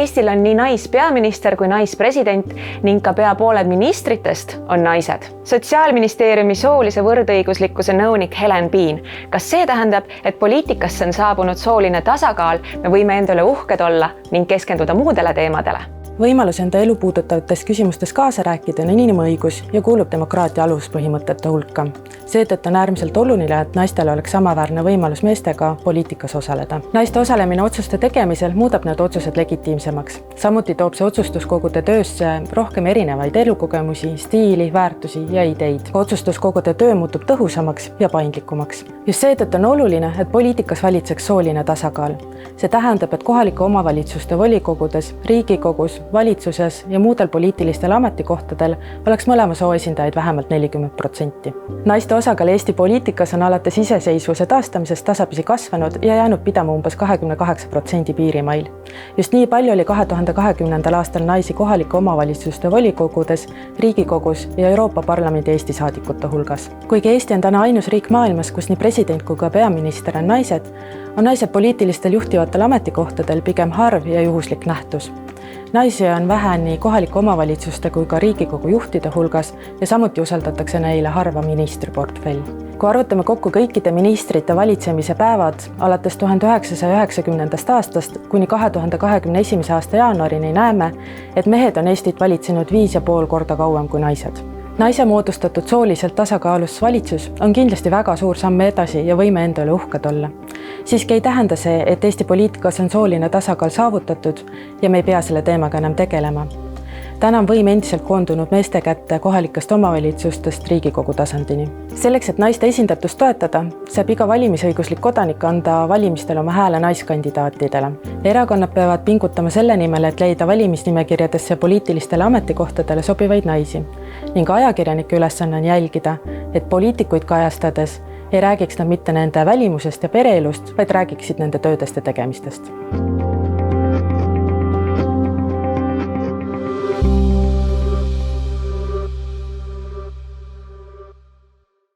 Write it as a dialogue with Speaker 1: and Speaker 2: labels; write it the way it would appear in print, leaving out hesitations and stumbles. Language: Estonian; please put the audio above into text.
Speaker 1: Eestil on nii naispeaminister kui naispresident ning ka pea pooled ministritest on naised. Sotsiaalministeeriumi soolise võrdõiguslikkuse nõunik Helen Piin. Kas see tähendab, et poliitikasse on saabunud sooline tasakaal, me võime endale uhked olla ning keskenduda muudele teemadele?
Speaker 2: Võimalus enda elu puudutavates küsimustes kaasa rääkida on inimõigus ja kuulub demokraatia aluspõhimõtete hulka. Seetõttu on äärmiselt oluline, et naistel oleks samaväärne võimalus meestega poliitikas osaleda. Naiste osalemine otsuste tegemisel muudab need otsused legitiimsemaks. Samuti toob see otsustuskogude töösse rohkem erinevaid elukogemusi, stiili, väärtusi ja ideid. Otsustuskogude töö muutub tõhusamaks ja paindlikumaks. Just seetõttu on oluline, et poliitikas valitseks sooline tasakaal. See tähendab, et kohalike omavalitsuste volikogudes, Riigikogus, valitsuses ja muudel poliitilistel ametikohtadel oleks mõlema soo esindajaid vähemalt 40%. Naiste osakaal Eesti poliitikas on alates iseseisvuse taastamisest tasapisi kasvanud ja jäänud pidama umbes 28% piirimail. Just nii palju oli 2020. aastal naisi kohalike omavalitsuste volikogudes, Riigikogus ja Euroopa Parlamendi Eesti saadikute hulgas. Kuigi Eesti on täna ainus riik maailmas, kus nii president kui ka peaminister on naised poliitilistel juhtivatel ametikohtadel pigem harv ja juhuslik nähtus. Naisi on vähe nii kohalike omavalitsuste kui ka Riigikogu juhtide hulgas ja samuti usaldatakse neile harva ministriportfell. Kui arvutame kokku kõikide ministrite valitsemise päevad alates 1990. aastast kuni 2021. aasta jaanuarini näeme, et mehed on Eestit valitsenud 5,5 korda kauem kui naised. Naise moodustatud sooliselt tasakaalus valitsus on kindlasti väga suur samm edasi ja võime endale uhked olla. Siiski ei tähenda see, et Eesti poliitikas on sooline tasakaal saavutatud ja me ei pea selle teemaga enam tegelema. Täna on võim endiselt koondunud meeste kätte kohalikest omavalitsustest Riigikogu tasandini. Selleks, et naiste esindatust toetada, saab iga valimisõiguslik kodanik anda valimistel oma hääle naiskandidaatidele. Erakonnad peavad pingutama selle nimel, et leida valimisnimekirjadesse poliitilistele ametikohtadele sobivaid naisi. Ning ajakirjanike ülesanne on jälgida, et poliitikuid kajastades ei räägiks nad mitte nende välimusest ja pereelust, vaid räägiksid nende töödest ja tegemistest.